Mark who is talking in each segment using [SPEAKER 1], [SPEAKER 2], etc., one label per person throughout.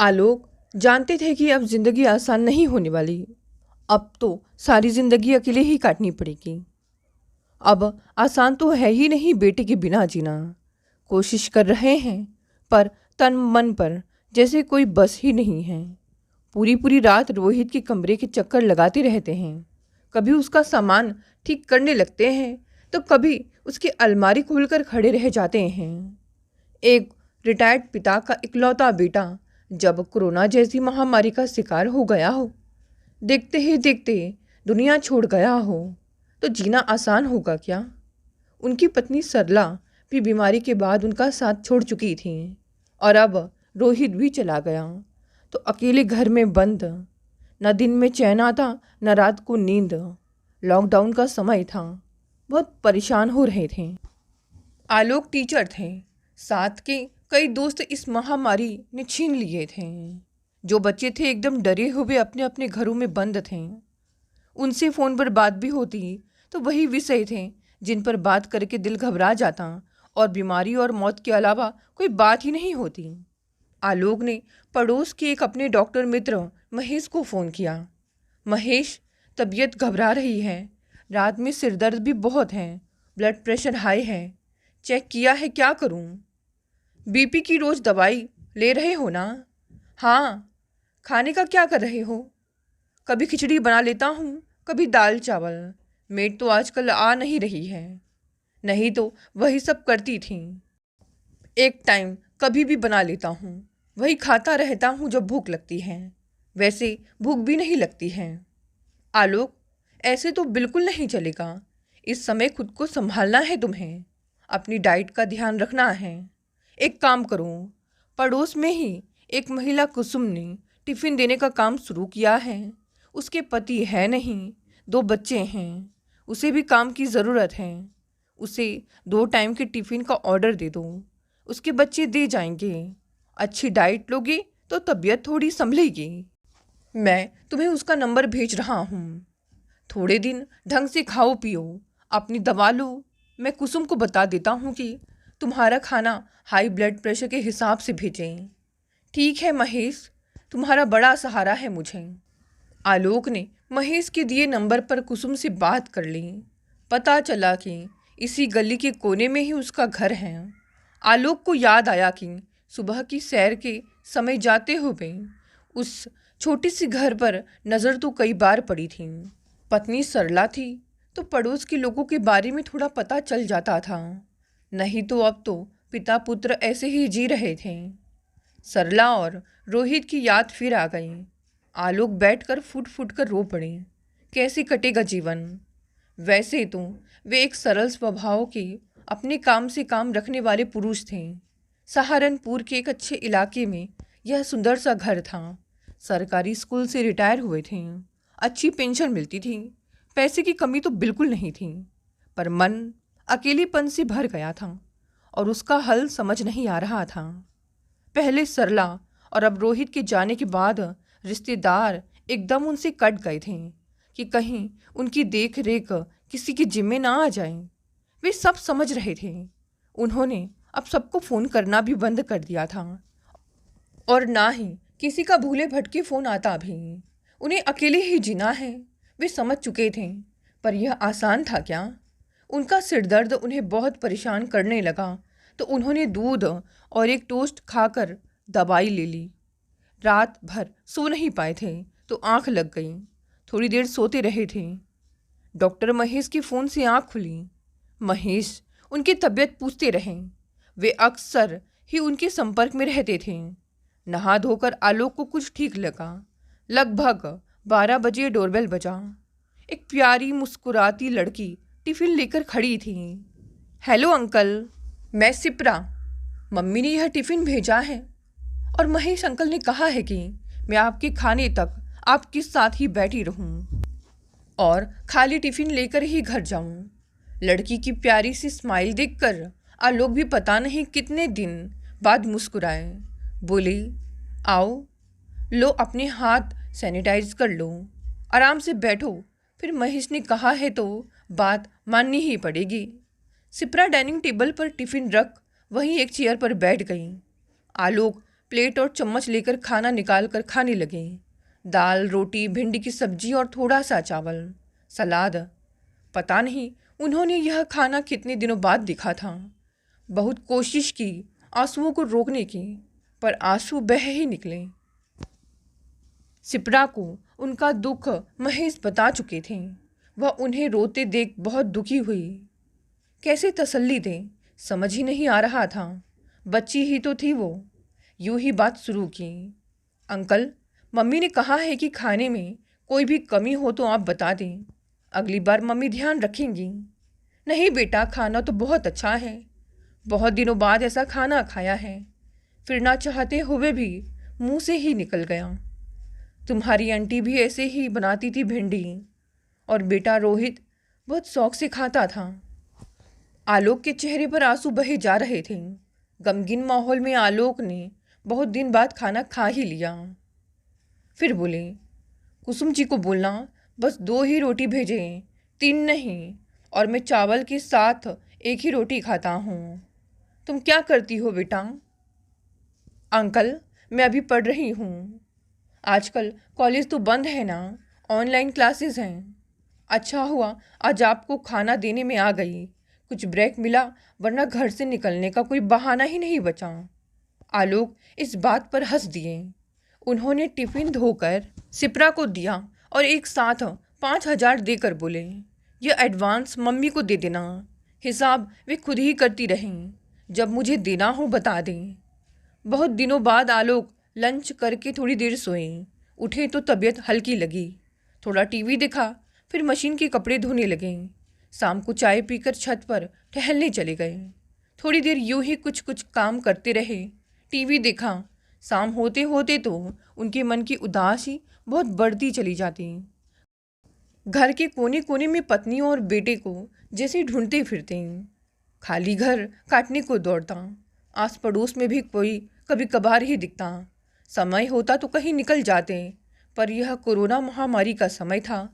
[SPEAKER 1] आलोक जानते थे कि अब जिंदगी आसान नहीं होने वाली। अब तो सारी जिंदगी अकेले ही काटनी पड़ेगी। अब आसान तो है ही नहीं बेटे के बिना जीना। कोशिश कर रहे हैं पर तन मन पर जैसे कोई बस ही नहीं है। पूरी पूरी रात रोहित के कमरे के चक्कर लगाते रहते हैं। कभी उसका सामान ठीक करने लगते हैं तो कभी उसकी अलमारी खोलकर खड़े रह जाते हैं। एक रिटायर्ड पिता का इकलौता बेटा जब कोरोना जैसी महामारी का शिकार हो गया हो, देखते ही देखते दुनिया छोड़ गया हो, तो जीना आसान होगा क्या? उनकी पत्नी सरला भी बीमारी के बाद उनका साथ छोड़ चुकी थी और अब रोहित भी चला गया तो अकेले घर में बंद। न दिन में चैन आता न रात को नींद। लॉकडाउन का समय था, बहुत परेशान हो रहे थे। आलोक टीचर थे, साथ के कई दोस्त इस महामारी ने छीन लिए थे। जो बच्चे थे एकदम डरे हुए अपने अपने घरों में बंद थे। उनसे फ़ोन पर बात भी होती तो वही विषय थे जिन पर बात करके दिल घबरा जाता और बीमारी और मौत के अलावा कोई बात ही नहीं होती। आलोक ने पड़ोस के एक अपने डॉक्टर मित्र महेश को फ़ोन किया। महेश, तबीयत घबरा रही है, रात में सिर दर्द भी बहुत है, ब्लड प्रेशर हाई है, चेक किया है, क्या करूं? बीपी की रोज़ दवाई ले रहे हो ना? हाँ। खाने का क्या कर रहे हो? कभी खिचड़ी बना लेता हूँ, कभी दाल चावल। मेड तो आजकल आ नहीं रही है, नहीं तो वही सब करती थी। एक टाइम कभी भी बना लेता हूँ, वही खाता रहता हूँ जब भूख लगती है। वैसे भूख भी नहीं लगती है। आलोक, ऐसे तो बिल्कुल नहीं चलेगा। इस समय खुद को संभालना है तुम्हें, अपनी डाइट का ध्यान रखना है। एक काम करो, पड़ोस में ही एक महिला कुसुम ने टिफ़िन देने का काम शुरू किया है। उसके पति है नहीं, 2 बच्चे हैं, उसे भी काम की ज़रूरत है। उसे 2 टाइम के टिफ़िन का ऑर्डर दे दो, उसके बच्चे दे जाएंगे। अच्छी डाइट लोगे तो तबीयत थोड़ी संभलेगी। मैं तुम्हें उसका नंबर भेज रहा हूँ। थोड़े दिन ढंग से खाओ पियो, अपनी दवा लो। मैं कुसुम को बता देता हूँ कि तुम्हारा खाना हाई ब्लड प्रेशर के हिसाब से भेजें। ठीक है महेश, तुम्हारा बड़ा सहारा है मुझे। आलोक ने महेश के दिए नंबर पर कुसुम से बात कर ली। पता चला कि इसी गली के कोने में ही उसका घर है। आलोक को याद आया कि सुबह की सैर के समय जाते हुए उस छोटी सी घर पर नज़र तो कई बार पड़ी थी। पत्नी सरला थी तो पड़ोस के लोगों के बारे में थोड़ा पता चल जाता था, नहीं तो अब तो पिता पुत्र ऐसे ही जी रहे थे। सरला और रोहित की याद फिर आ गई। आलोक बैठकर फुट फुट कर रो पड़े। कैसे कटेगा जीवन? वैसे तो वे एक सरल स्वभाव के अपने काम से काम रखने वाले पुरुष थे। सहारनपुर के एक अच्छे इलाके में यह सुंदर सा घर था। सरकारी स्कूल से रिटायर हुए थे, अच्छी पेंशन मिलती थी, पैसे की कमी तो बिल्कुल नहीं थी। पर मन अकेलेपन से भर गया था और उसका हल समझ नहीं आ रहा था। पहले सरला और अब रोहित के जाने के बाद रिश्तेदार एकदम उनसे कट गए थे कि कहीं उनकी देख रेख किसी की जिम्मे ना आ जाए। वे सब समझ रहे थे। उन्होंने अब सबको फ़ोन करना भी बंद कर दिया था और ना ही किसी का भूले भटके फ़ोन आता भी। उन्हें अकेले ही जीना है, वे समझ चुके थे। पर यह आसान था क्या? उनका सिरदर्द उन्हें बहुत परेशान करने लगा तो उन्होंने दूध और एक टोस्ट खाकर दवाई ले ली। रात भर सो नहीं पाए थे तो आंख लग गई। थोड़ी देर सोते रहे थे। डॉक्टर महेश के फ़ोन से आंख खुली। महेश उनकी तबीयत पूछते रहे। वे अक्सर ही उनके संपर्क में रहते थे। नहा धोकर आलोक को कुछ ठीक लगा। लगभग 12 बजे डोरबेल बजा। एक प्यारी मुस्कुराती लड़की टिफ़िन लेकर खड़ी थी। हेलो अंकल, मैं सिप्रा। मम्मी ने यह टिफ़िन भेजा है और महेश अंकल ने कहा है कि मैं आपके खाने तक आपके साथ ही बैठी रहूं और खाली टिफ़िन लेकर ही घर जाऊं। लड़की की प्यारी सी स्माइल देखकर आलोक भी पता नहीं कितने दिन बाद मुस्कुराए। बोले, आओ, लो अपने हाथ सैनिटाइज कर लो, आराम से बैठो। फिर महेश ने कहा है तो बात माननी ही पड़ेगी। सिप्रा डाइनिंग टेबल पर टिफ़िन रख वहीं एक चेयर पर बैठ गई। आलोक प्लेट और चम्मच लेकर खाना निकाल कर खाने लगे। दाल, रोटी, भिंडी की सब्जी और थोड़ा सा चावल, सलाद। पता नहीं उन्होंने यह खाना कितने दिनों बाद दिखा था। बहुत कोशिश की आंसुओं को रोकने की, पर आंसू बह ही निकले। सिप्रा को उनका दुख महेश बता चुके थे। वह उन्हें रोते देख बहुत दुखी हुई। कैसे तसल्ली दें समझ ही नहीं आ रहा था। बच्ची ही तो थी वो। यूं ही बात शुरू की। अंकल, मम्मी ने कहा है कि खाने में कोई भी कमी हो तो आप बता दें। अगली बार मम्मी ध्यान रखेंगी। नहीं बेटा, खाना तो बहुत अच्छा है। बहुत दिनों बाद ऐसा खाना खाया है। फिर ना चाहते हुए भी मुंह से ही निकल गया। तुम्हारी आंटी भी ऐसे ही बनाती थी भिंडी, और बेटा रोहित बहुत शौक से खाता था। आलोक के चेहरे पर आंसू बहे जा रहे थे। गमगीन माहौल में आलोक ने बहुत दिन बाद खाना खा ही लिया। फिर बोले, कुसुम जी को बोलना बस 2 ही रोटी भेजें, 3 नहीं, और मैं चावल के साथ 1 ही रोटी खाता हूँ। तुम क्या करती हो बेटा? अंकल, मैं अभी पढ़ रही हूँ। आजकल कॉलेज तो बंद है ना, ऑनलाइन क्लासेस हैं। अच्छा हुआ आज आपको खाना देने में आ गई। कुछ ब्रेक मिला, वरना घर से निकलने का कोई बहाना ही नहीं बचा। आलोक इस बात पर हंस दिए। उन्होंने टिफ़िन धोकर सिप्रा को दिया और एक साथ 5,000 देकर बोले, यह एडवांस मम्मी को दे देना। हिसाब वे खुद ही करती रहें। जब मुझे देना हो बता दें। बहुत दिनों बाद आलोक लंच करके थोड़ी देर सोए। उठे तो तबीयत हल्की लगी। थोड़ा टीवी देखा, फिर मशीन के कपड़े धोने लगे। शाम को चाय पीकर छत पर टहलने चले गए। थोड़ी देर यूं ही कुछ कुछ काम करते रहे। टीवी देखा। शाम होते होते तो उनके मन की उदासी बहुत बढ़ती चली जाती। घर के कोने कोने में पत्नी और बेटे को जैसे ढूंढते फिरते। खाली घर काटने को दौड़ता। आस पड़ोस में भी कोई कभी कभार ही दिखता। समय होता तो कहीं निकल जाते, पर यह कोरोना महामारी का समय था।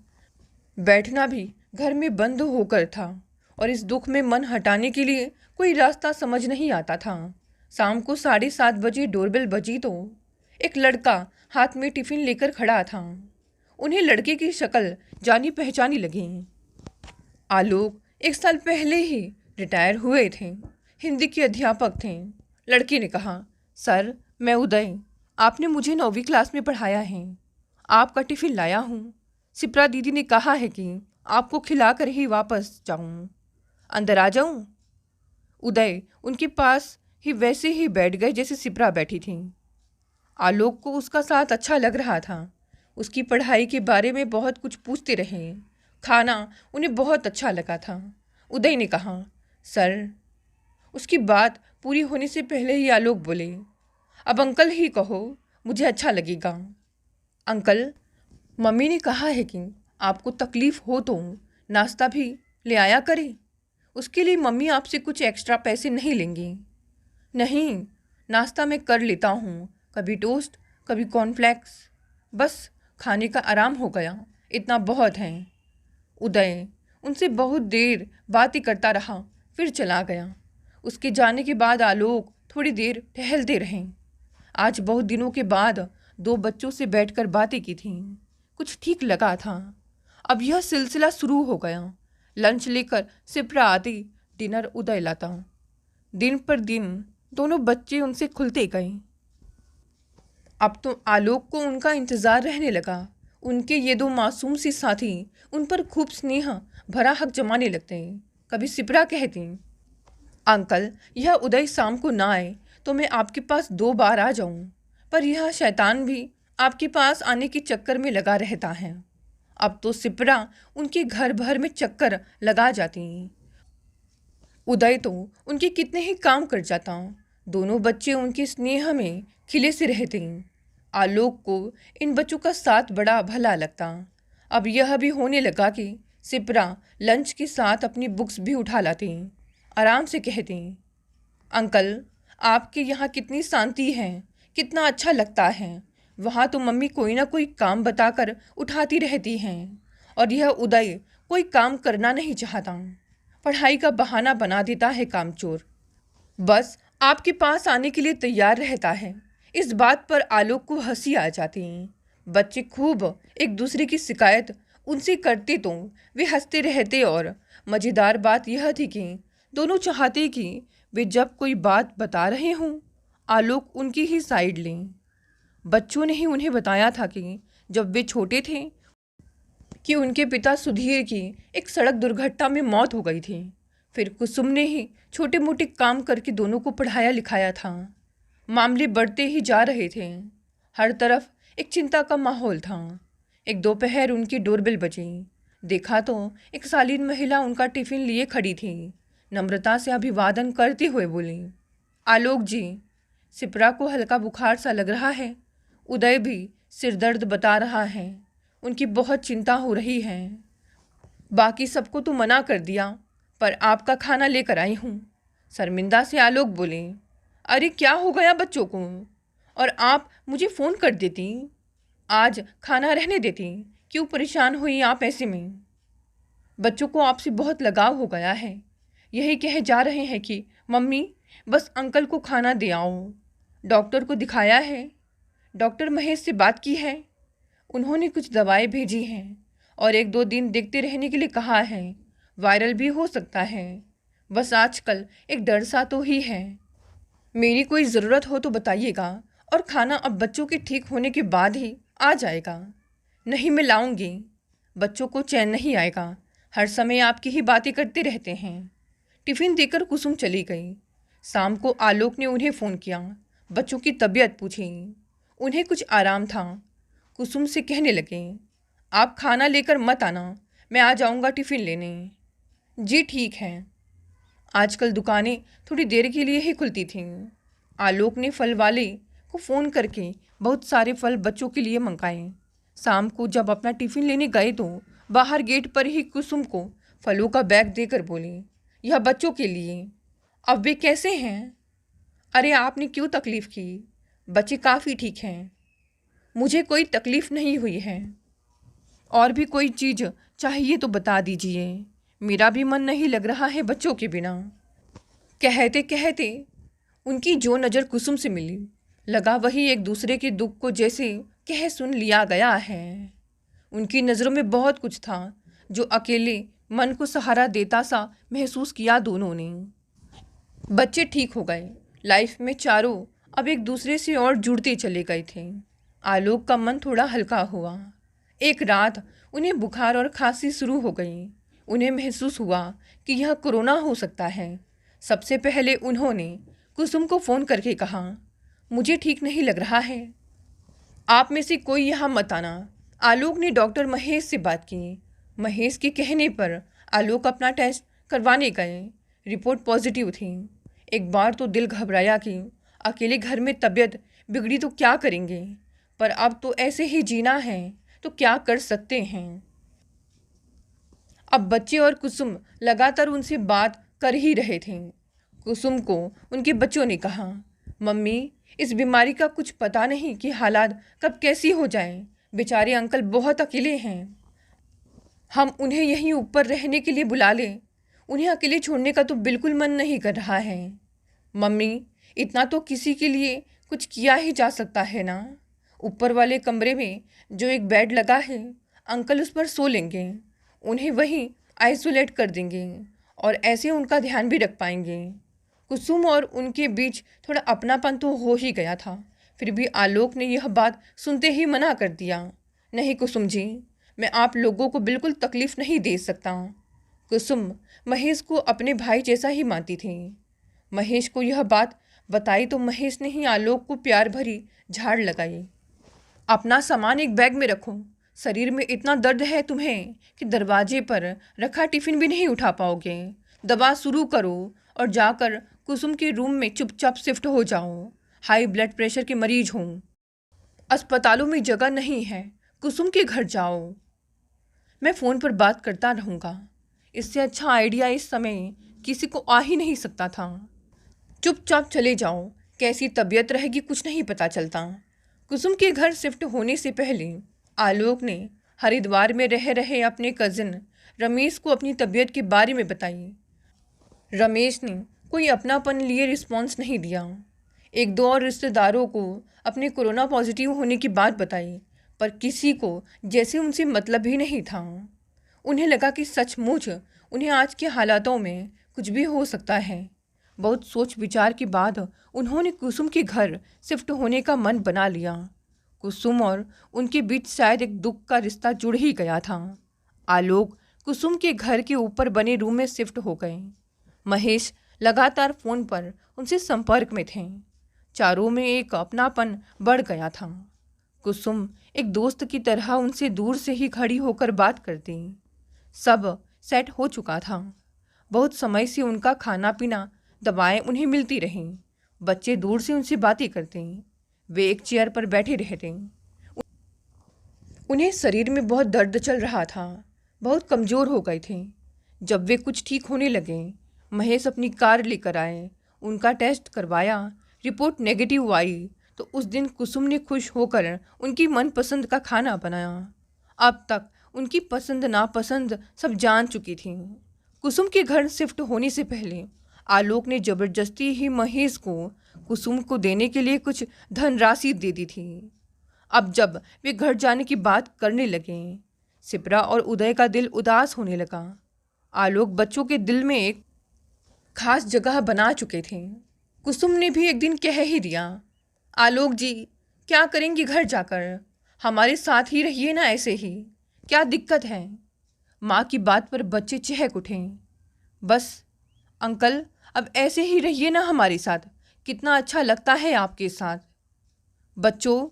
[SPEAKER 1] बैठना भी घर में बंद होकर था, और इस दुख में मन हटाने के लिए कोई रास्ता समझ नहीं आता था। शाम को 7:30 बजे डोरबेल बजी तो एक लड़का हाथ में टिफ़िन लेकर खड़ा था। उन्हें लड़के की शक्ल जानी पहचानी लगी। आलोक 1 साल पहले ही रिटायर हुए थे। हिंदी के अध्यापक थे। लड़के ने कहा, सर मैं उदय, आपने मुझे 9वीं क्लास में पढ़ाया है। आपका टिफ़िन लाया हूँ। सिप्रा दीदी ने कहा है कि आपको खिलाकर ही वापस जाऊँ। अंदर आ जाऊँ? उदय उनके पास ही वैसे ही बैठ गए जैसे सिप्रा बैठी थी। आलोक को उसका साथ अच्छा लग रहा था। उसकी पढ़ाई के बारे में बहुत कुछ पूछते रहे। खाना उन्हें बहुत अच्छा लगा था। उदय ने कहा, सर। उसकी बात पूरी होने से पहले ही आलोक बोले, अब अंकल ही कहो, मुझे अच्छा लगेगा। अंकल, मम्मी ने कहा है कि आपको तकलीफ़ हो तो नाश्ता भी ले आया करें। उसके लिए मम्मी आपसे कुछ एक्स्ट्रा पैसे नहीं लेंगी। नहीं, नाश्ता मैं कर लेता हूँ, कभी टोस्ट, कभी कॉर्नफ्लेक्स। बस खाने का आराम हो गया, इतना बहुत है। उदय उनसे बहुत देर बातें करता रहा, फिर चला गया। उसके जाने के बाद आलोक थोड़ी देर टहलते रहे। आज बहुत दिनों के बाद 2 बच्चों से बैठकर बातें की थीं। कुछ ठीक लगा था। अब यह सिलसिला शुरू हो गया। लंच लेकर सिप्रा आती, डिनर उदय लाता। दिन पर दिन दोनों बच्चे उनसे खुलते गए। अब तो आलोक को उनका इंतज़ार रहने लगा। उनके ये 2 मासूम सी साथी उन पर खूब स्नेह भरा हक जमाने लगते। कभी सिप्रा कहती, अंकल यह उदय शाम को ना आए तो मैं आपके पास 2 बार आ जाऊं, पर यह शैतान भी आपके पास आने के चक्कर में लगा रहता है। अब तो सिप्रा उनके घर भर में चक्कर लगा जाती। उदय तो उनके कितने ही काम कर जाता। दोनों बच्चे उनके स्नेह में खिले से रहते। आलोक को इन बच्चों का साथ बड़ा भला लगता। अब यह भी होने लगा कि सिप्रा लंच के साथ अपनी बुक्स भी उठा लाती। आराम से कहती, अंकल आपके यहाँ कितनी शांति है, कितना अच्छा लगता है। वहाँ तो मम्मी कोई ना कोई काम बताकर उठाती रहती हैं, और यह उदय कोई काम करना नहीं चाहता। पढ़ाई का बहाना बना देता है कामचोर। बस आपके पास आने के लिए तैयार रहता है। इस बात पर आलोक को हंसी आ जाती। बच्चे खूब एक दूसरे की शिकायत उनसे करते तो वे हंसते रहते और मज़ेदार बात यह थी कि दोनों चाहते कि वे जब कोई बात बता रहे हों आलोक उनकी ही साइड लें। बच्चों ने ही उन्हें बताया था कि जब वे छोटे थे कि उनके पिता सुधीर की एक सड़क दुर्घटना में मौत हो गई थी। फिर कुसुम ने ही छोटे मोटे काम करके दोनों को पढ़ाया लिखाया था। मामले बढ़ते ही जा रहे थे। हर तरफ एक चिंता का माहौल था। एक दोपहर उनकी डोरबेल बजी। देखा तो एक शालीन महिला उनका टिफिन लिए खड़ी थी। नम्रता से अभिवादन करते हुए बोली, आलोक जी, सिपरा को हल्का बुखार सा लग रहा है। उदय भी सिरदर्द बता रहा है। उनकी बहुत चिंता हो रही है। बाकी सबको तो मना कर दिया, पर आपका खाना लेकर आई हूँ। शर्मिंदा से आलोक बोले, अरे क्या हो गया बच्चों को, और आप मुझे फ़ोन कर देती, आज खाना रहने देती, क्यों परेशान हुई आप ऐसे में। बच्चों को आपसे बहुत लगाव हो गया है। यही कहे जा रहे हैं कि मम्मी बस अंकल को खाना दे आओ। डॉक्टर को दिखाया है, डॉक्टर महेश से बात की है, उन्होंने कुछ दवाएं भेजी हैं और 1-2 दिन देखते रहने के लिए कहा है। वायरल भी हो सकता है। बस आजकल एक डर सा तो ही है। मेरी कोई ज़रूरत हो तो बताइएगा, और खाना अब बच्चों के ठीक होने के बाद ही आ जाएगा। नहीं मैं लाऊंगी। बच्चों को चैन नहीं आएगा, हर समय आपकी ही बातें करते रहते हैं। टिफ़िन देकर कुसुम चली गई। शाम को आलोक ने उन्हें फ़ोन किया, बच्चों की तबीयत पूछी। उन्हें कुछ आराम था। कुसुम से कहने लगे, आप खाना लेकर मत आना, मैं आ जाऊंगा टिफ़िन लेने। जी ठीक है। आजकल दुकानें थोड़ी देर के लिए ही खुलती थीं। आलोक ने फल वाले को फ़ोन करके बहुत सारे फल बच्चों के लिए मंगाए। शाम को जब अपना टिफ़िन लेने गए तो बाहर गेट पर ही कुसुम को फलों का बैग देकर बोली, यह बच्चों के लिए। अब वे कैसे हैं? अरे आपने क्यों तकलीफ़ की, बच्चे काफ़ी ठीक हैं। मुझे कोई तकलीफ़ नहीं हुई है। और भी कोई चीज़ चाहिए तो बता दीजिए, मेरा भी मन नहीं लग रहा है बच्चों के बिना। कहते कहते उनकी जो नज़र कुसुम से मिली, लगा वही एक दूसरे के दुख को जैसे कह सुन लिया गया है। उनकी नज़रों में बहुत कुछ था जो अकेले मन को सहारा देता सा महसूस किया दोनों ने। बच्चे ठीक हो गए। लाइफ में चारों अब एक दूसरे से और जुड़ते चले गए थे। आलोक का मन थोड़ा हल्का हुआ। एक रात उन्हें बुखार और खांसी शुरू हो गई। उन्हें महसूस हुआ कि यह कोरोना हो सकता है। सबसे पहले उन्होंने कुसुम को फ़ोन करके कहा, मुझे ठीक नहीं लग रहा है, आप में से कोई यहाँ मत आना। आलोक ने डॉक्टर महेश से बात की। महेश के कहने पर आलोक अपना टेस्ट करवाने गए। रिपोर्ट पॉजिटिव थी। एक बार तो दिल घबराया कि अकेले घर में तबीयत बिगड़ी तो क्या करेंगे, पर अब तो ऐसे ही जीना है तो क्या कर सकते हैं। अब बच्चे और कुसुम लगातार उनसे बात कर ही रहे थे। कुसुम को उनके बच्चों ने कहा, मम्मी इस बीमारी का कुछ पता नहीं कि हालात कब कैसी हो जाएं। बेचारे अंकल बहुत अकेले हैं। हम उन्हें यहीं ऊपर रहने के लिए बुला लें, उन्हें अकेले छोड़ने का तो बिल्कुल मन नहीं कर रहा है। मम्मी इतना तो किसी के लिए कुछ किया ही जा सकता है ना। ऊपर वाले कमरे में जो एक बेड लगा है, अंकल उस पर सो लेंगे, उन्हें वहीं आइसोलेट कर देंगे और ऐसे उनका ध्यान भी रख पाएंगे। कुसुम और उनके बीच थोड़ा अपनापन तो हो ही गया था, फिर भी आलोक ने यह बात सुनते ही मना कर दिया। नहीं कुसुम जी, मैं आप लोगों को बिल्कुल तकलीफ़ नहीं दे सकता। कुसुम महेश को अपने भाई जैसा ही मानती थी। महेश को यह बात बताई तो महेश ने ही आलोक को प्यार भरी झाड़ लगाई। अपना सामान एक बैग में रखो, शरीर में इतना दर्द है तुम्हें कि दरवाजे पर रखा टिफ़िन भी नहीं उठा पाओगे। दवा शुरू करो और जाकर कुसुम के रूम में चुपचाप शिफ्ट हो जाओ। हाई ब्लड प्रेशर के मरीज हूँ, अस्पतालों में जगह नहीं है, कुसुम के घर जाओ। मैं फ़ोन पर बात करता रहूँगा। इससे अच्छा आइडिया इस समय किसी को आ ही नहीं सकता था। चुपचाप चले जाओ, कैसी तबीयत रहेगी कुछ नहीं पता चलता। कुसुम के घर शिफ्ट होने से पहले आलोक ने हरिद्वार में रह रहे अपने कज़िन रमेश को अपनी तबीयत के बारे में बताई। रमेश ने कोई अपनापन लिए रिस्पॉन्स नहीं दिया। एक दो और रिश्तेदारों को अपने कोरोना पॉजिटिव होने की बात बताई, पर किसी को जैसे उनसे मतलब ही नहीं था। उन्हें लगा कि सचमुच उन्हें आज के हालातों में कुछ भी हो सकता है। बहुत सोच विचार के बाद उन्होंने कुसुम के घर शिफ्ट होने का मन बना लिया। कुसुम और उनके बीच शायद एक दुख का रिश्ता जुड़ ही गया था। आलोक कुसुम के घर के ऊपर बने रूम में शिफ्ट हो गए। महेश लगातार फ़ोन पर उनसे संपर्क में थे। चारों में एक अपनापन बढ़ गया था। कुसुम एक दोस्त की तरह उनसे दूर से ही खड़ी होकर बात करती। सब सेट हो चुका था। बहुत समय से उनका खाना पीना, दवाएं उन्हें मिलती रहीं। बच्चे दूर से उनसे बातें करते। वे एक चेयर पर बैठे रहते। उन्हें शरीर में बहुत दर्द चल रहा था, बहुत कमज़ोर हो गए थे। जब वे कुछ ठीक होने लगे, महेश अपनी कार लेकर आए। उनका टेस्ट करवाया, रिपोर्ट नेगेटिव आई तो उस दिन कुसुम ने खुश होकर उनकी मनपसंद का खाना बनाया। अब तक उनकी पसंद नापसंद सब जान चुकी थी। कुसुम के घर शिफ्ट होने से पहले आलोक ने ज़बरदस्ती ही महेश को कुसुम को देने के लिए कुछ धनराशि दे दी थी। अब जब वे घर जाने की बात करने लगे, शिप्रा और उदय का दिल उदास होने लगा। आलोक बच्चों के दिल में एक खास जगह बना चुके थे। कुसुम ने भी एक दिन कह ही दिया, आलोक जी क्या करेंगी घर जाकर, हमारे साथ ही रहिए ना, ऐसे ही क्या दिक्कत है। माँ की बात पर बच्चे चहक उठे। बस अंकल अब ऐसे ही रहिए ना हमारे साथ, कितना अच्छा लगता है आपके साथ। बच्चों,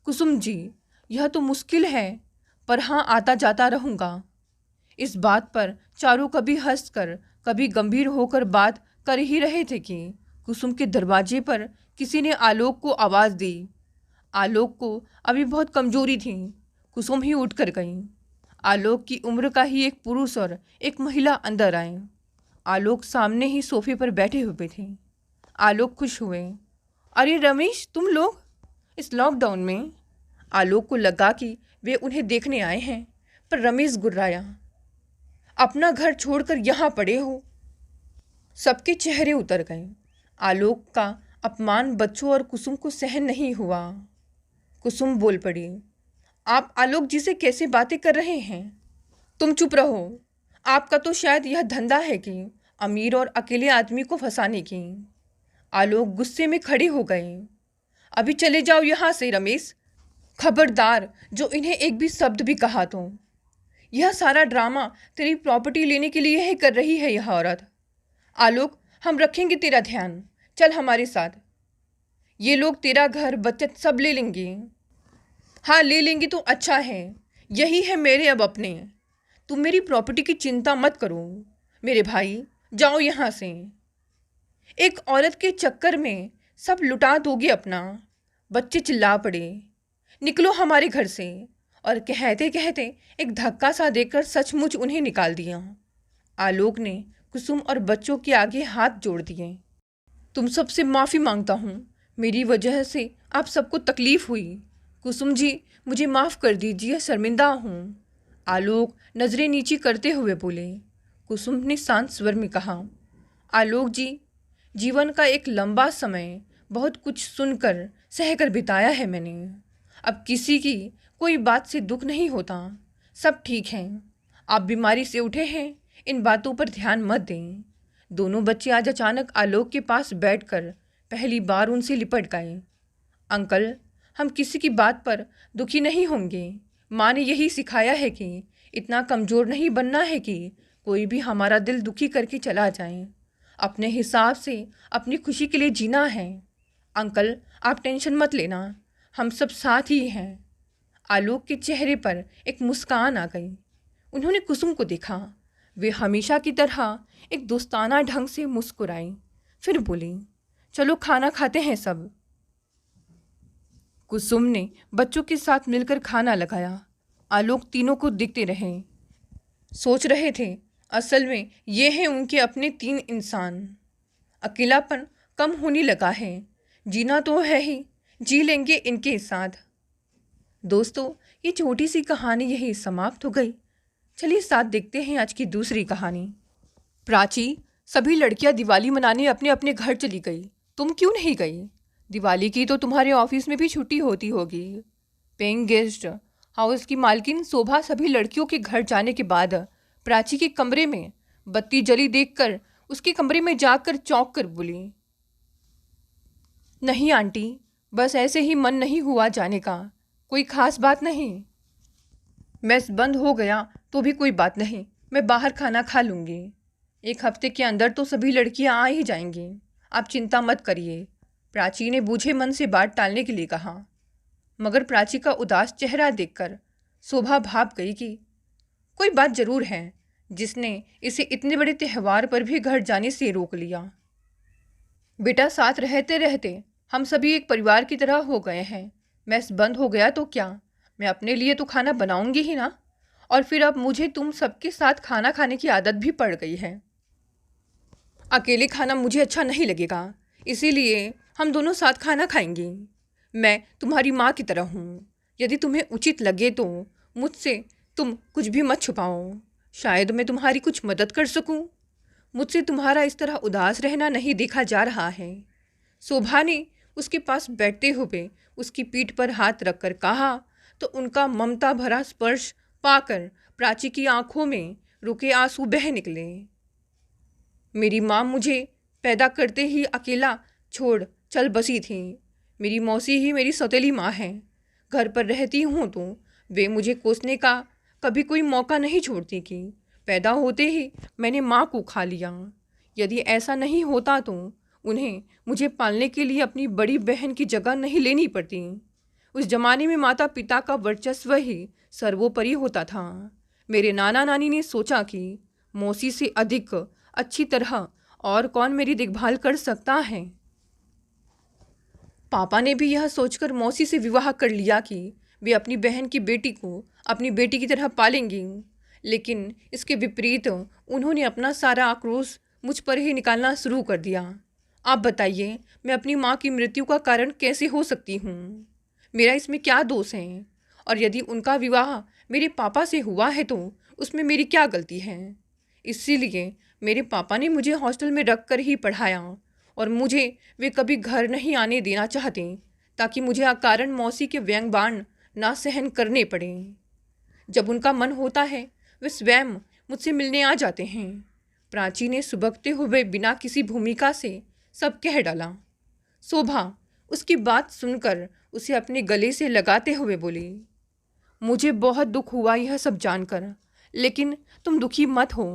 [SPEAKER 1] कुसुम जी यह तो मुश्किल है, पर हाँ आता जाता रहूँगा। इस बात पर चारों कभी हंसकर कभी गंभीर होकर बात कर ही रहे थे कि कुसुम के दरवाजे पर किसी ने आलोक को आवाज़ दी। आलोक को अभी बहुत कमजोरी थी। कुसुम ही उठ कर गई। आलोक की उम्र का ही एक पुरुष और एक महिला अंदर आए। आलोक सामने ही सोफे पर बैठे हुए थे। आलोक खुश हुए। अरे रमेश, तुम लोग इस लॉकडाउन में। आलोक को लगा कि वे उन्हें देखने आए हैं, पर रमेश गुर्राया, अपना घर छोड़कर यहाँ पड़े हो। सबके चेहरे उतर गए। आलोक का अपमान बच्चों और कुसुम को सहन नहीं हुआ। कुसुम बोल पड़ी, आप आलोक जी से कैसे बातें कर रहे हैं? तुम चुप रहो। आपका तो शायद यह धंधा है कि अमीर और अकेले आदमी को फंसाने की। आलोक गुस्से में खड़े हो गए। अभी चले जाओ यहाँ से रमेश। खबरदार जो इन्हें एक भी शब्द भी कहा तो। यह सारा ड्रामा तेरी प्रॉपर्टी लेने के लिए ही कर रही है यह औरत। आलोक, हम रखेंगे तेरा ध्यान, चल हमारे साथ। ये लोग तेरा घर बचत सब ले लेंगे। हाँ ले लेंगे तो अच्छा है, यही है मेरे अब अपने। तुम मेरी प्रॉपर्टी की चिंता मत करो मेरे भाई, जाओ यहाँ से। एक औरत के चक्कर में सब लुटा दोगे अपना। बच्चे चिल्ला पड़े, निकलो हमारे घर से। और कहते कहते एक धक्का सा देकर सचमुच उन्हें निकाल दिया। आलोक ने कुसुम और बच्चों के आगे हाथ जोड़ दिए। तुम सबसे माफ़ी मांगता हूँ, मेरी वजह से आप सबको तकलीफ़ हुई। कुसुम जी मुझे माफ़ कर दीजिए, शर्मिंदा हूँ। आलोक नज़रें नीची करते हुए बोले। कुसुम ने शांत स्वर में कहा, आलोक जी, जीवन का एक लंबा समय बहुत कुछ सुनकर सहकर बिताया है मैंने। अब किसी की कोई बात से दुख नहीं होता, सब ठीक है। आप बीमारी से उठे हैं, इन बातों पर ध्यान मत दें। दोनों बच्चे आज अचानक आलोक के पास बैठकर पहली बार उनसे लिपट गए। अंकल, हम किसी की बात पर दुखी नहीं होंगे। माँ ने यही सिखाया है कि इतना कमज़ोर नहीं बनना है कि कोई भी हमारा दिल दुखी करके चला जाए। अपने हिसाब से अपनी खुशी के लिए जीना है। अंकल आप टेंशन मत लेना, हम सब साथ ही हैं। आलोक के चेहरे पर एक मुस्कान आ गई। उन्होंने कुसुम को देखा। वे हमेशा की तरह एक दोस्ताना ढंग से मुस्कुराई, फिर बोली, चलो खाना खाते हैं सब। कुसुम ने बच्चों के साथ मिलकर खाना लगाया। आलोक तीनों को देखते रहे, सोच रहे थे असल में ये हैं उनके अपने 3 इंसान। अकेलापन कम होने लगा है, जीना तो है ही, जी लेंगे इनके साथ। दोस्तों, ये छोटी सी कहानी यही समाप्त हो गई। चलिए साथ देखते हैं आज की दूसरी कहानी। प्राची, सभी लड़कियां दिवाली मनाने अपने अपने घर चली गई, तुम क्यों नहीं गई? दिवाली की तो तुम्हारे ऑफिस में भी छुट्टी होती होगी। पेइंग गेस्ट हाउस की मालकिन शोभा सभी लड़कियों के घर जाने के बाद प्राची के कमरे में बत्ती जली देखकर उसके कमरे में जाकर चौंक कर बोली, नहीं आंटी, बस ऐसे ही मन नहीं हुआ जाने का, कोई खास बात नहीं। मेस बंद हो गया तो भी कोई बात नहीं, मैं बाहर खाना खा लूँगी। एक हफ्ते के अंदर तो सभी लड़कियां आ ही जाएंगी, आप चिंता मत करिए। प्राची ने बूझे मन से बात टालने के लिए कहा। मगर प्राची का उदास चेहरा देखकर शोभा भाप गई कि कोई बात जरूर है जिसने इसे इतने बड़े त्यौहार पर भी घर जाने से रोक लिया। बेटा, साथ रहते रहते हम सभी एक परिवार की तरह हो गए हैं। मेस बंद हो गया तो क्या, मैं अपने लिए तो खाना बनाऊंगी ही ना। और फिर अब मुझे तुम सबके साथ खाना खाने की आदत भी पड़ गई है। अकेले खाना मुझे अच्छा नहीं लगेगा, इसीलिए हम दोनों साथ खाना खाएंगे। मैं तुम्हारी माँ की तरह हूँ, यदि तुम्हें उचित लगे तो मुझसे तुम कुछ भी मत छुपाओ, शायद मैं तुम्हारी कुछ मदद कर सकूँ। मुझसे तुम्हारा इस तरह उदास रहना नहीं देखा जा रहा है। शोभा ने उसके पास बैठते हुए उसकी पीठ पर हाथ रखकर कहा तो उनका ममता भरा स्पर्श पाकर प्राची की आंखों में रुके आंसू बह निकले। मेरी माँ मुझे पैदा करते ही अकेला छोड़ चल बसी थी। मेरी मौसी ही मेरी सौतेली माँ है। घर पर रहती हूँ तो वे मुझे कोसने का कभी कोई मौका नहीं छोड़ती कि पैदा होते ही मैंने माँ को खा लिया। यदि ऐसा नहीं होता तो उन्हें मुझे पालने के लिए अपनी बड़ी बहन की जगह नहीं लेनी पड़ती। उस जमाने में माता पिता का वर्चस्व ही सर्वोपरि होता था। मेरे नाना नानी ने सोचा कि मौसी से अधिक अच्छी तरह और कौन मेरी देखभाल कर सकता है। पापा ने भी यह सोचकर मौसी से विवाह कर लिया कि वे अपनी बहन की बेटी को अपनी बेटी की तरह पालेंगी। लेकिन इसके विपरीत उन्होंने अपना सारा आक्रोश मुझ पर ही निकालना शुरू कर दिया। आप बताइए, मैं अपनी माँ की मृत्यु का कारण कैसे हो सकती हूँ? मेरा इसमें क्या दोष है? और यदि उनका विवाह मेरे पापा से हुआ है तो उसमें मेरी क्या गलती है? इसीलिए मेरे पापा ने मुझे हॉस्टल में रख कर ही पढ़ाया और मुझे वे कभी घर नहीं आने देना चाहते ताकि मुझे अकारण मौसी के व्यंग बाण ना सहन करने पड़े। जब उनका मन होता है वे स्वयं मुझसे मिलने आ जाते हैं। प्राची ने सुबकते हुए बिना किसी भूमिका से सब कह डाला। शोभा उसकी बात सुनकर उसे अपने गले से लगाते हुए बोली, मुझे बहुत दुख हुआ यह सब जानकर, लेकिन तुम दुखी मत हो।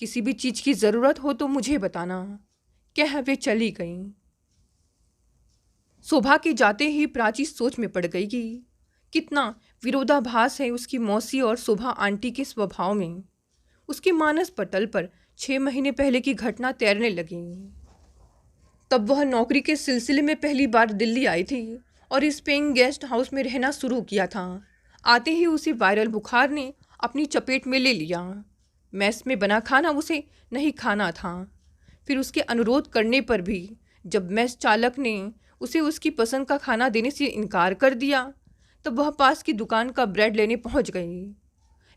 [SPEAKER 1] किसी भी चीज़ की ज़रूरत हो तो मुझे बताना। कह वे चली गई। शोभा के जाते ही प्राची सोच में पड़ गई कि कितना विरोधाभास है उसकी मौसी और शोभा आंटी के स्वभाव में। उसके मानस पटल पर 6 महीने पहले की घटना तैरने लगी। तब वह नौकरी के सिलसिले में पहली बार दिल्ली आई थी और इस पेइंग गेस्ट हाउस में रहना शुरू किया था। आते ही उसे वायरल बुखार ने अपनी चपेट में ले लिया। मेस में बना खाना उसे नहीं खाना था। फिर उसके अनुरोध करने पर भी जब मेस चालक ने उसे उसकी पसंद का खाना देने से इनकार कर दिया तब वह पास की दुकान का ब्रेड लेने पहुंच गई।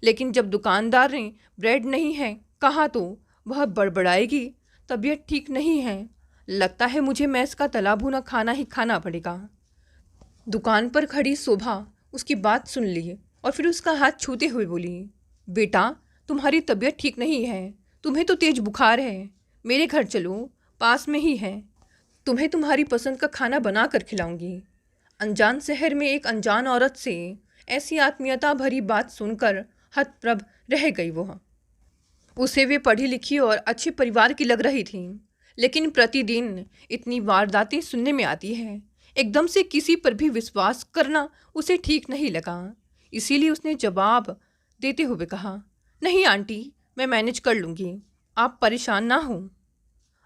[SPEAKER 1] लेकिन जब दुकानदार ने ब्रेड नहीं है कहा तो वह बड़बड़ाएगी, तबीयत ठीक नहीं है, लगता है मुझे मेस का तला भुना खाना ही खाना पड़ेगा। दुकान पर खड़ी शोभा उसकी बात सुन ली और फिर उसका हाथ छूते हुए बोली, बेटा, तुम्हारी तबीयत ठीक नहीं है, तुम्हें तो तेज बुखार है, मेरे घर चलो, पास में ही है, तुम्हें तुम्हारी पसंद का खाना बना कर खिलाऊंगी। अनजान शहर में एक अनजान औरत से ऐसी आत्मीयता भरी बात सुनकर हतप्रभ रह गई। वह उसे वे पढ़ी लिखी और अच्छे परिवार की लग रही थी, लेकिन प्रतिदिन इतनी वारदातें सुनने में आती है, एकदम से किसी पर भी विश्वास करना उसे ठीक नहीं लगा। इसीलिए उसने जवाब देते हुए कहा, नहीं आंटी, मैं मैनेज कर लूँगी, आप परेशान ना हो।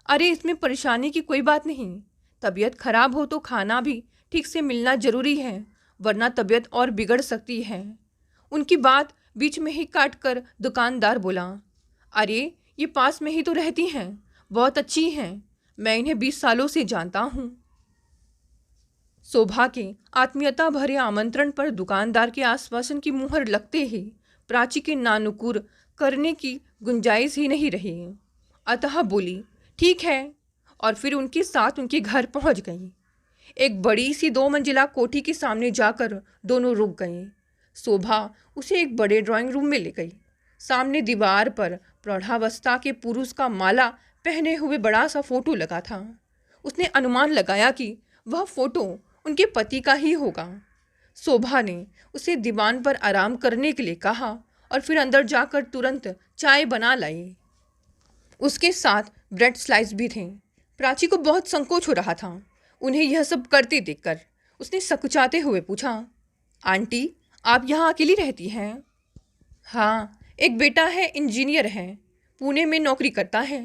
[SPEAKER 1] अरे, इसमें परेशानी की कोई बात नहीं, तबीयत खराब हो तो खाना भी ठीक से मिलना जरूरी है, वरना तबीयत और बिगड़ सकती है। उनकी बात बीच में ही काट कर दुकानदार बोला, अरे, ये पास में ही तो रहती हैं, बहुत अच्छी हैं, मैं इन्हें 20 सालों से जानता हूँ। शोभा के आत्मीयता भरे आमंत्रण पर दुकानदार के आश्वासन की मुहर लगते ही प्राची के नानुकुर करने की गुंजाइश ही नहीं रही। अतः बोली, ठीक है, और फिर उनके साथ उनके घर पहुंच गई। एक बड़ी सी 2 मंजिला कोठी के सामने जाकर दोनों रुक गईं। शोभा उसे एक बड़े ड्राइंग रूम में ले गई। सामने दीवार पर प्रौढ़ावस्था के पुरुष का माला पहने हुए बड़ा सा फोटो लगा था। उसने अनुमान लगाया कि वह फोटो उनके पति का ही होगा। शोभा ने उसे दीवान पर आराम करने के लिए कहा और फिर अंदर जाकर तुरंत चाय बना लाई। उसके साथ ब्रेड स्लाइस भी थे। प्राची को बहुत संकोच हो रहा था उन्हें यह सब करते देखकर। उसने सकुचाते हुए पूछा, आंटी आप यहाँ अकेली रहती हैं? हाँ, एक बेटा है, इंजीनियर है, पुणे में नौकरी करता है।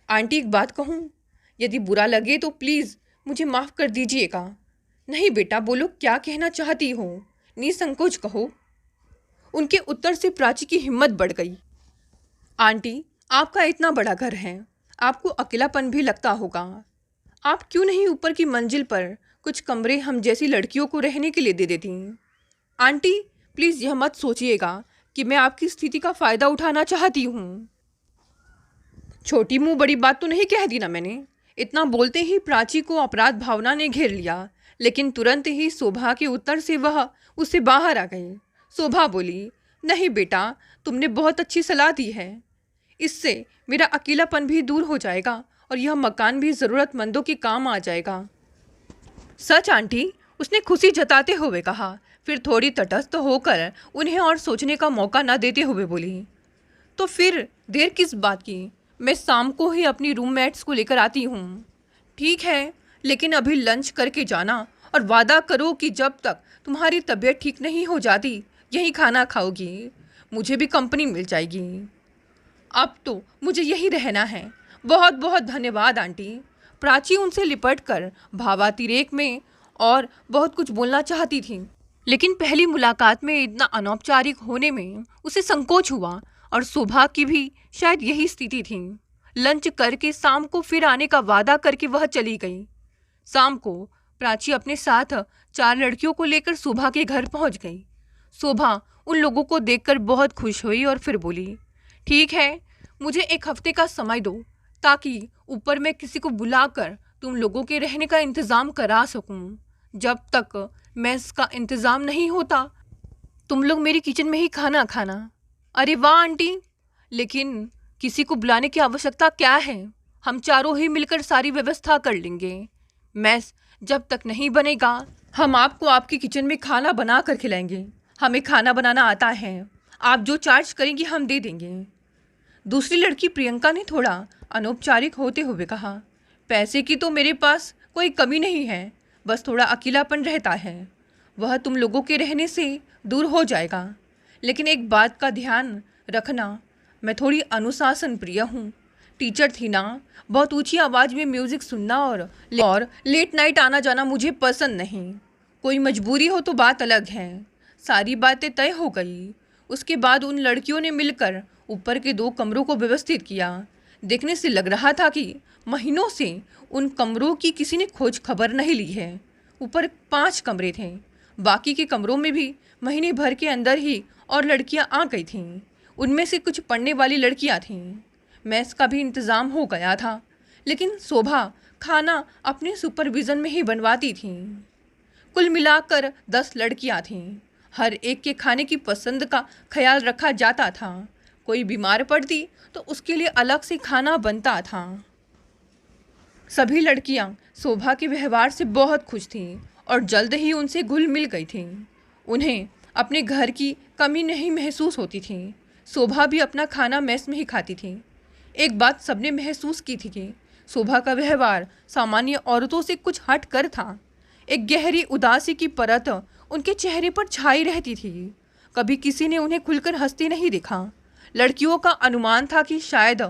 [SPEAKER 1] आंटी एक बात कहूँ, यदि बुरा लगे तो प्लीज़ मुझे माफ़ कर दीजिएगा। नहीं बेटा, बोलो क्या कहना चाहती हो, निसंकोच कहो। उनके उत्तर से प्राची की हिम्मत बढ़ गई। आंटी आपका इतना बड़ा घर है, आपको अकेलापन भी लगता होगा। आप क्यों नहीं ऊपर की मंजिल पर कुछ कमरे हम जैसी लड़कियों को रहने के लिए दे देती? आंटी प्लीज़ यह मत सोचिएगा कि मैं आपकी स्थिति का फ़ायदा उठाना चाहती हूँ। छोटी मुँह बड़ी बात तो नहीं कह दी ना मैंने। इतना बोलते ही प्राची को अपराध भावना ने घेर लिया, लेकिन तुरंत ही शोभा के उत्तर से वह उससे बाहर आ गई। शोभा बोली, नहीं बेटा, तुमने बहुत अच्छी सलाह दी है। इससे मेरा अकेलापन भी दूर हो जाएगा और यह मकान भी ज़रूरतमंदों के काम आ जाएगा। सच आंटी, उसने खुशी जताते हुए कहा। फिर थोड़ी तटस्थ होकर उन्हें और सोचने का मौका न देते हुए बोली, तो फिर देर किस बात की, मैं शाम को ही अपनी रूममेट्स को लेकर आती हूँ। ठीक है, लेकिन अभी लंच करके जाना और वादा करो कि जब तक तुम्हारी तबीयत ठीक नहीं हो जाती यहीं खाना खाओगी। मुझे भी कंपनी मिल जाएगी। अब तो मुझे यही रहना है। बहुत बहुत धन्यवाद आंटी। प्राची उनसे लिपट कर भावातिरेक में और बहुत कुछ बोलना चाहती थी, लेकिन पहली मुलाकात में इतना अनौपचारिक होने में उसे संकोच हुआ और शोभा की भी शायद यही स्थिति थी। लंच करके शाम को फिर आने का वादा करके वह चली गई। शाम को प्राची अपने साथ 4 लड़कियों को लेकर शोभा के घर पहुंच गई। शोभा उन लोगों को देखकर बहुत खुश हुई और फिर बोली, ठीक है, मुझे 1 हफ्ते का समय दो ताकि ऊपर मैं किसी को बुलाकर तुम लोगों के रहने का इंतज़ाम करा सकूं। जब तक मेस का इंतज़ाम नहीं होता तुम लोग मेरी किचन में ही खाना खाना। अरे वाह आंटी, लेकिन किसी को बुलाने की आवश्यकता क्या है? हम चारों ही मिलकर सारी व्यवस्था कर लेंगे। मेस जब तक नहीं बनेगा हम आपको आपकी किचन में खाना बना कर खिलाएंगे। हमें खाना बनाना आता है, आप जो चार्ज करेंगी हम दे देंगे। दूसरी लड़की प्रियंका ने थोड़ा अनौपचारिक होते हुए कहा, पैसे की तो मेरे पास कोई कमी नहीं है, बस थोड़ा अकेलापन रहता है, वह तुम लोगों के रहने से दूर हो जाएगा। लेकिन एक बात का ध्यान रखना, मैं थोड़ी अनुशासन प्रिय हूँ। टीचर थी ना, बहुत ऊंची आवाज़ में म्यूज़िक सुनना और लेट नाइट आना जाना मुझे पसंद नहीं। कोई मजबूरी हो तो बात अलग है। सारी बातें तय हो गई। उसके बाद उन लड़कियों ने मिलकर ऊपर के 2 कमरों को व्यवस्थित किया। देखने से लग रहा था कि महीनों से उन कमरों की किसी ने खोज खबर नहीं ली है। ऊपर 5 कमरे थे, बाकी के कमरों में भी महीने भर के अंदर ही और लड़कियां आ गई थीं। उनमें से कुछ पढ़ने वाली लड़कियां थीं। मेस का भी इंतज़ाम हो गया था, लेकिन शोभा खाना अपने सुपरविज़न में ही बनवाती थी। कुल मिलाकर 10 लड़कियां थीं। हर एक के खाने की पसंद का ख्याल रखा जाता था। कोई बीमार पड़ती तो उसके लिए अलग से खाना बनता था। सभी लड़कियां शोभा के व्यवहार से बहुत खुश थीं और जल्द ही उनसे घुल मिल गई थीं। उन्हें अपने घर की कमी नहीं महसूस होती थी। शोभा भी अपना खाना मेस में ही खाती थी। एक बात सबने महसूस की थी कि शोभा का व्यवहार सामान्य औरतों से कुछ हट कर था। एक गहरी उदासी की परत उनके चेहरे पर छाई रहती थी। कभी किसी ने उन्हें खुलकर हंसते नहीं देखा। लड़कियों का अनुमान था कि शायद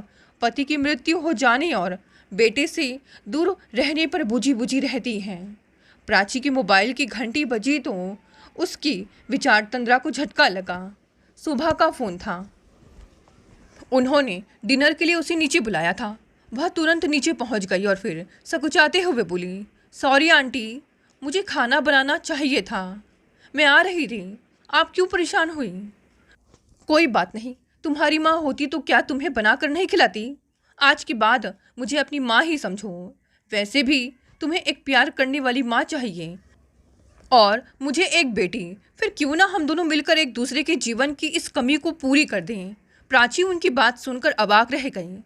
[SPEAKER 1] पति की मृत्यु हो जाने और बेटे से दूर रहने पर बुझी बुझी रहती हैं। प्राची के मोबाइल की घंटी बजी तो उसकी विचार तंद्रा को झटका लगा। सुबह का फ़ोन था। उन्होंने डिनर के लिए उसे नीचे बुलाया था। वह तुरंत नीचे पहुंच गई और फिर सकुचाते हुए बोली, सॉरी आंटी, मुझे खाना बनाना चाहिए था, मैं आ रही थी, आप क्यों परेशान हुई? कोई बात नहीं, तुम्हारी माँ होती तो क्या तुम्हें बनाकर नहीं खिलाती? आज के बाद मुझे अपनी माँ ही समझो। वैसे भी तुम्हें एक प्यार करने वाली माँ चाहिए और मुझे एक बेटी। फिर क्यों ना हम दोनों मिलकर एक दूसरे के जीवन की इस कमी को पूरी कर दें। प्राची उनकी बात सुनकर अवाक रह गई।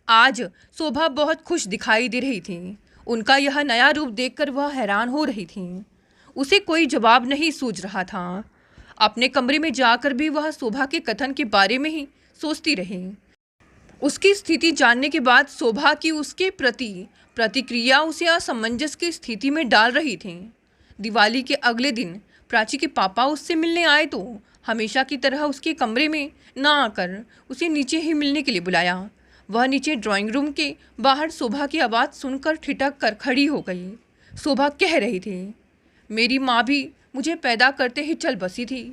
[SPEAKER 1] आज शोभा बहुत खुश दिखाई दे रही थी। उनका यह नया रूप देखकर वह हैरान हो रही थी। उसे कोई जवाब नहीं सूझ रहा था। अपने कमरे में जाकर भी वह शोभा के कथन के बारे में ही सोचती रही। उसकी स्थिति जानने के बाद शोभा की उसके प्रति प्रतिक्रिया उसे असमंजस की स्थिति में डाल रही थी। दिवाली के अगले दिन प्राची के पापा उससे मिलने आए तो हमेशा की तरह उसके कमरे में ना आकर उसे नीचे ही मिलने के लिए बुलाया। वह नीचे ड्राइंग रूम के बाहर शोभा की आवाज़ सुनकर ठिठक कर खड़ी हो गई। शोभा कह रही थी, मेरी माँ भी मुझे पैदा करते ही चल बसी थी।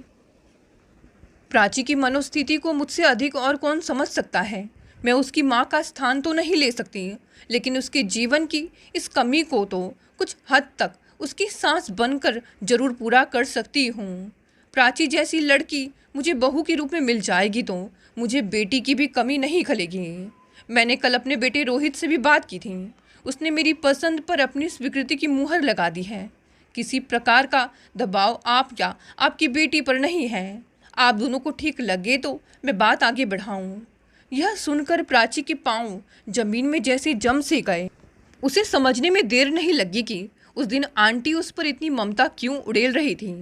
[SPEAKER 1] प्राची की मनोस्थिति को मुझसे अधिक और कौन समझ सकता है। मैं उसकी माँ का स्थान तो नहीं ले सकती, लेकिन उसके जीवन की इस कमी को तो कुछ हद तक उसकी सांस बनकर जरूर पूरा कर सकती हूँ। प्राची जैसी लड़की मुझे बहू के रूप में मिल जाएगी तो मुझे बेटी की भी कमी नहीं खलेगी। मैंने कल अपने बेटे रोहित से भी बात की थी। उसने मेरी पसंद पर अपनी स्वीकृति की मुहर लगा दी है। किसी प्रकार का दबाव आप या आपकी बेटी पर नहीं है। आप दोनों को ठीक लगे तो मैं बात आगे बढ़ाऊं। यह सुनकर प्राची के पांव जमीन में जैसे जम से गए। उसे समझने में देर नहीं लगी कि उस दिन आंटी उस पर इतनी ममता क्यों उड़ेल रही थी।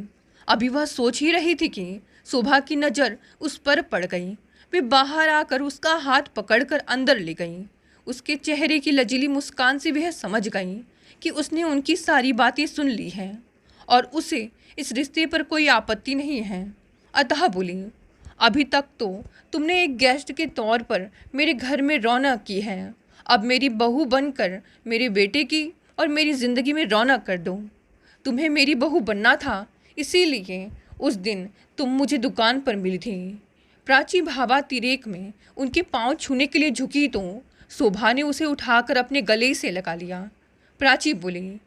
[SPEAKER 1] अभी वह सोच ही रही थी कि शोभा की नज़र उस पर पड़ गई। वे बाहर आकर उसका हाथ पकड़कर अंदर ले गई। उसके चेहरे की लजीली मुस्कान से वह समझ गई कि उसने उनकी सारी बातें सुन ली हैं और उसे इस रिश्ते पर कोई आपत्ति नहीं है। अतः बोली, अभी तक तो तुमने एक गेस्ट के तौर पर मेरे घर में रौनक की है। अब मेरी बहू बनकर मेरे बेटे की और मेरी ज़िंदगी में रौनक कर दो। तुम्हें मेरी बहू बनना था, इसीलिए उस दिन तुम मुझे दुकान पर मिली थी। प्राची भावातिरेक में उनके पांव छूने के लिए झुकी तो शोभा ने उसे उठाकर अपने गले से लगा लिया। प्राची बोली,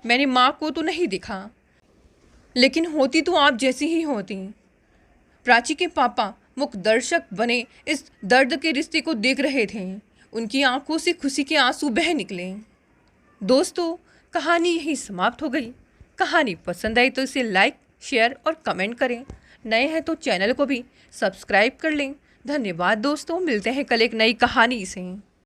[SPEAKER 1] मैंने माँ को तो नहीं देखा, लेकिन होती तो आप जैसी ही होती। प्राची के पापा मुख दर्शक बने इस दर्द के रिश्ते को देख रहे थे। उनकी आंखों से खुशी के आंसू बह निकले। दोस्तों, कहानी यही समाप्त हो गई। कहानी पसंद आई तो इसे लाइक, शेयर और कमेंट करें। नए हैं तो चैनल को भी सब्सक्राइब कर लें। धन्यवाद दोस्तों, मिलते हैं कल एक नई कहानी से।